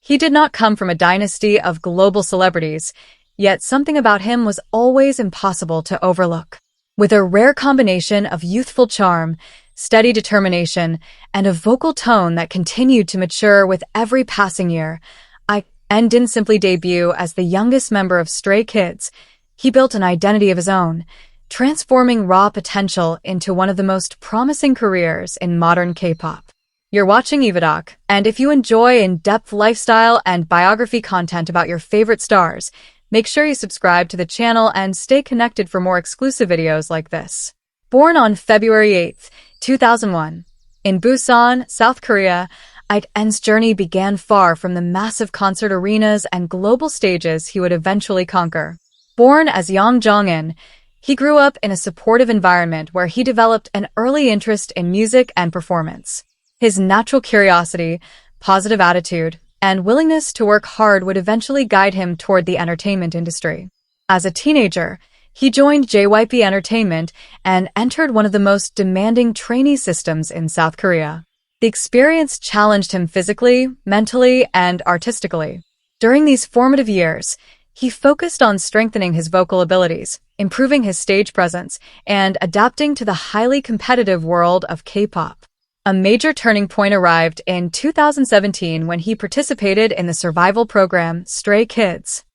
He did not come from a dynasty of global celebrities, yet something about him was always impossible to overlook. With a rare combination of youthful charm, steady determination, and a vocal tone that continued to mature with every passing year, I.N didn't simply debut as the youngest member of Stray Kids. He built an identity of his own, transforming raw potential into one of the most promising careers in modern K-pop. You're watching EvaDoc, and if you enjoy in-depth lifestyle and biography content about your favorite stars, make sure you subscribe to the channel and stay connected for more exclusive videos like this. Born on February 8, 2001, in Busan, South Korea, I.N's journey began far from the massive concert arenas and global stages he would eventually conquer. Born as Yang Jong-in, he grew up in a supportive environment where he developed an early interest in music and performance. His natural curiosity, positive attitude, and willingness to work hard would eventually guide him toward the entertainment industry. As a teenager, he joined JYP Entertainment and entered one of the most demanding trainee systems in South Korea. The experience challenged him physically, mentally, and artistically. During these formative years, he focused on strengthening his vocal abilities, improving his stage presence, and adapting to the highly competitive world of K-pop. A major turning point arrived in 2017 when he participated in the survival program Stray Kids.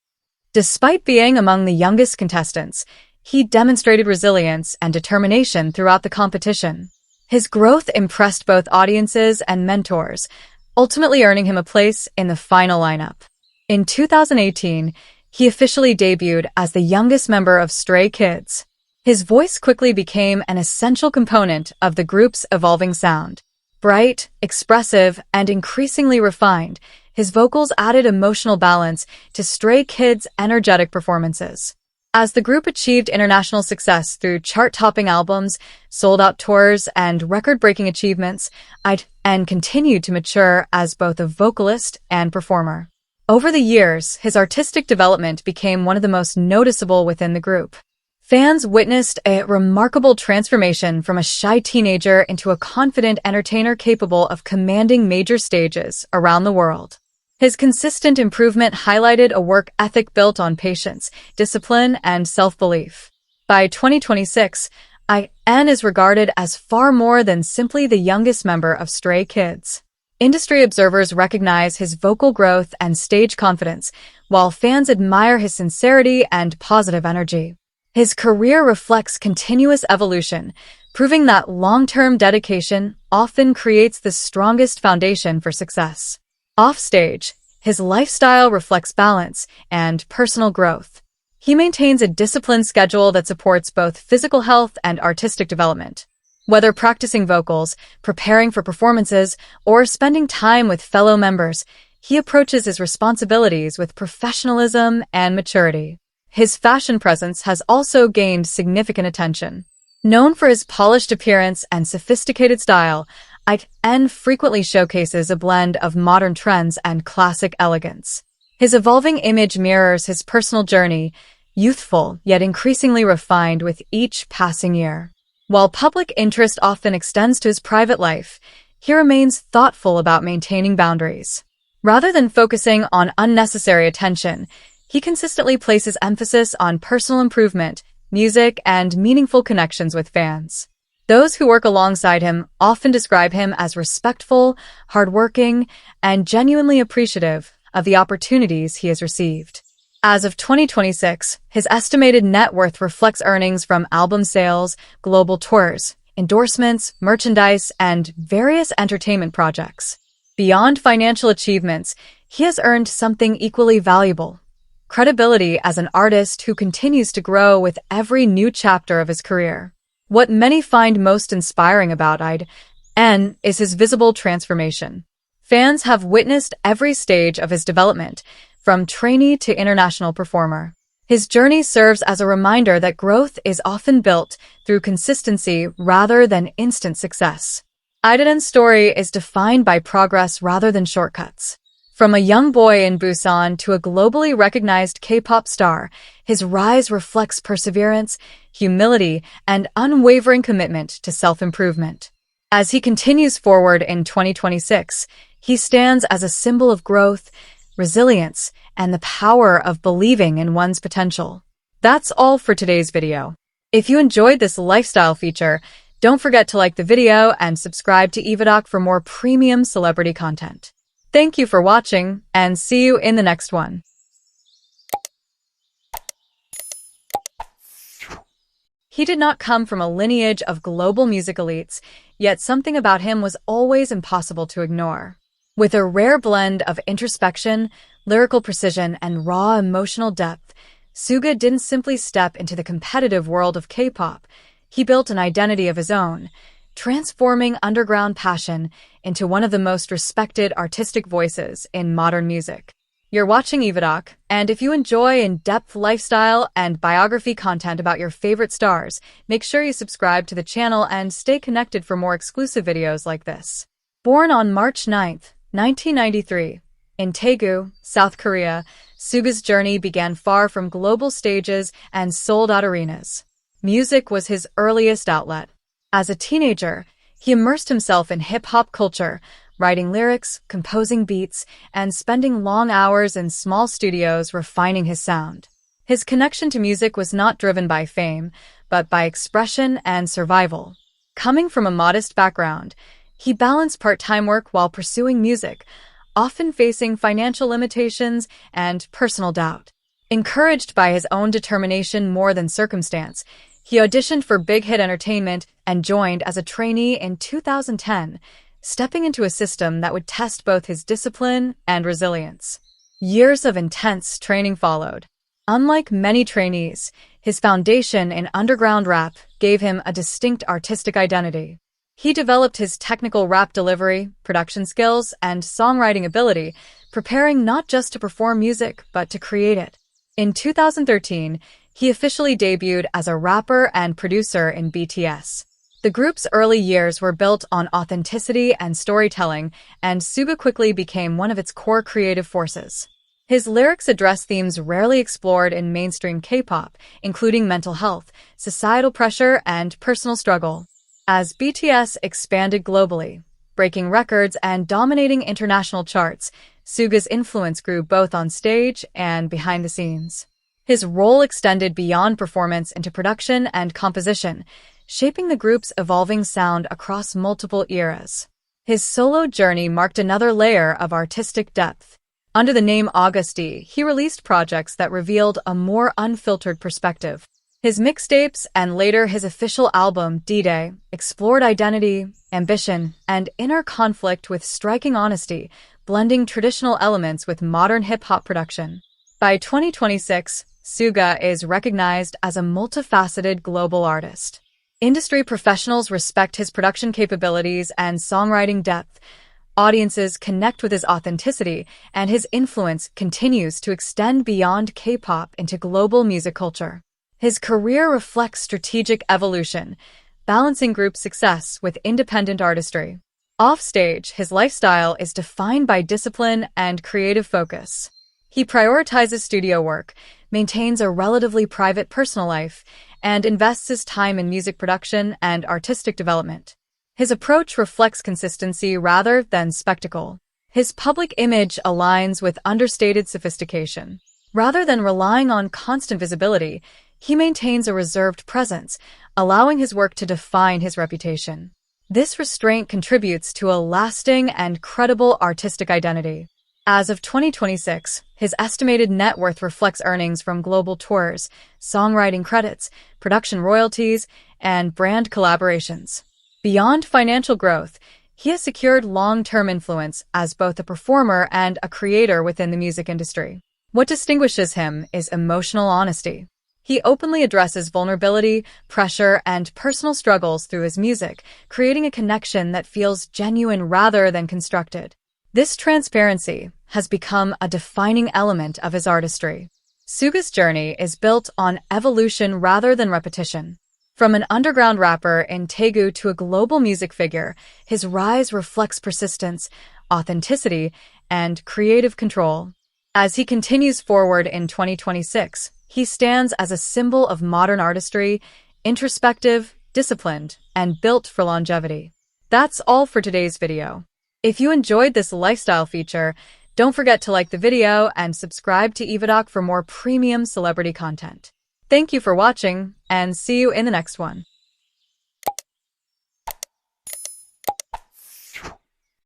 Despite being among the youngest contestants, he demonstrated resilience and determination throughout the competition. His growth impressed both audiences and mentors, ultimately earning him a place in the final lineup. In 2018, he officially debuted as the youngest member of Stray Kids. His voice quickly became an essential component of the group's evolving sound. Bright, expressive, and increasingly refined, his vocals added emotional balance to Stray Kids' energetic performances. As the group achieved international success through chart-topping albums, sold-out tours, and record-breaking achievements, I.N continued to mature as both a vocalist and performer. Over the years, his artistic development became one of the most noticeable within the group. Fans witnessed a remarkable transformation from a shy teenager into a confident entertainer capable of commanding major stages around the world. His consistent improvement highlighted a work ethic built on patience, discipline, and self-belief. By 2026, I.N is regarded as far more than simply the youngest member of Stray Kids. Industry observers recognize his vocal growth and stage confidence, while fans admire his sincerity and positive energy. His career reflects continuous evolution, proving that long-term dedication often creates the strongest foundation for success. Offstage, his lifestyle reflects balance and personal growth. He maintains a disciplined schedule that supports both physical health and artistic development. Whether practicing vocals, preparing for performances, or spending time with fellow members, he approaches his responsibilities with professionalism and maturity. His fashion presence has also gained significant attention. Known for his polished appearance and sophisticated style, I.N frequently showcases a blend of modern trends and classic elegance. His evolving image mirrors his personal journey, youthful yet increasingly refined with each passing year. While public interest often extends to his private life, he remains thoughtful about maintaining boundaries. Rather than focusing on unnecessary attention, he consistently places emphasis on personal improvement, music, and meaningful connections with fans. Those who work alongside him often describe him as respectful, hardworking, and genuinely appreciative of the opportunities he has received. As of 2026, his estimated net worth reflects earnings from album sales, global tours, endorsements, merchandise, and various entertainment projects. Beyond financial achievements, he has earned something equally valuable: credibility as an artist who continues to grow with every new chapter of his career. What many find most inspiring about I.N is his visible transformation. Fans have witnessed every stage of his development, from trainee to international performer. His journey serves as a reminder that growth is often built through consistency rather than instant success. I.N's story is defined by progress rather than shortcuts. From a young boy in Busan to a globally recognized K-pop star, his rise reflects perseverance, humility, and unwavering commitment to self-improvement. As he continues forward in 2026, he stands as a symbol of growth, resilience, and the power of believing in one's potential. That's all for today's video. If you enjoyed this lifestyle feature, don't forget to like the video and subscribe to EvaDoc for more premium celebrity content. Thank you for watching, and see you in the next one. He did not come from a lineage of global music elites, yet something about him was always impossible to ignore. With a rare blend of introspection, lyrical precision, and raw emotional depth, SUGA didn't simply step into the competitive world of K-pop. He built an identity of his own, transforming underground passion into one of the most respected artistic voices in modern music. You're watching EvaDoc, and if you enjoy in-depth lifestyle and biography content about your favorite stars, make sure you subscribe to the channel and stay connected for more exclusive videos like this. Born on March 9, 1993, in Daegu, South Korea, SUGA's journey began far from global stages and sold-out arenas. Music was his earliest outlet. As a teenager, he immersed himself in hip-hop culture, writing lyrics, composing beats, and spending long hours in small studios refining his sound. His connection to music was not driven by fame, but by expression and survival. Coming from a modest background, he balanced part-time work while pursuing music, often facing financial limitations and personal doubt. Encouraged by his own determination more than circumstance, he auditioned for Big Hit Entertainment and joined as a trainee in 2010, stepping into a system that would test both his discipline and resilience. Years of intense training followed. Unlike many trainees, his foundation in underground rap gave him a distinct artistic identity. He developed his technical rap delivery, production skills, and songwriting ability, preparing not just to perform music, but to create it. In 2013, he officially debuted as a rapper and producer in BTS. The group's early years were built on authenticity and storytelling, and SUGA quickly became one of its core creative forces. His lyrics address themes rarely explored in mainstream K-pop, including mental health, societal pressure, and personal struggle. As BTS expanded globally, breaking records and dominating international charts, SUGA's influence grew both on stage and behind the scenes. His role extended beyond performance into production and composition, shaping the group's evolving sound across multiple eras. His solo journey marked another layer of artistic depth. Under the name Auguste, he released projects that revealed a more unfiltered perspective. His mixtapes and later his official album, D-Day, explored identity, ambition, and inner conflict with striking honesty, blending traditional elements with modern hip-hop production. By 2026, SUGA is recognized as a multifaceted global artist. Industry professionals respect his production capabilities and songwriting depth. Audiences connect with his authenticity, and his influence continues to extend beyond K-pop into global music culture. His career reflects strategic evolution, balancing group success with independent artistry. Offstage, his lifestyle is defined by discipline and creative focus. He prioritizes studio work, maintains a relatively private personal life, and invests his time in music production and artistic development. His approach reflects consistency rather than spectacle. His public image aligns with understated sophistication. Rather than relying on constant visibility, he maintains a reserved presence, allowing his work to define his reputation. This restraint contributes to a lasting and credible artistic identity. As of 2026, his estimated net worth reflects earnings from global tours, songwriting credits, production royalties, and brand collaborations. Beyond financial growth, he has secured long-term influence as both a performer and a creator within the music industry. What distinguishes him is emotional honesty. He openly addresses vulnerability, pressure, and personal struggles through his music, creating a connection that feels genuine rather than constructed. This transparency has become a defining element of his artistry. SUGA's journey is built on evolution rather than repetition. From an underground rapper in Daegu to a global music figure, his rise reflects persistence, authenticity, and creative control. As he continues forward in 2026, he stands as a symbol of modern artistry, introspective, disciplined, and built for longevity. That's all for today's video. If you enjoyed this lifestyle feature, Don't forget to like the video and subscribe to EvaDoc for more premium celebrity content. Thank you for watching, and see you in the next one.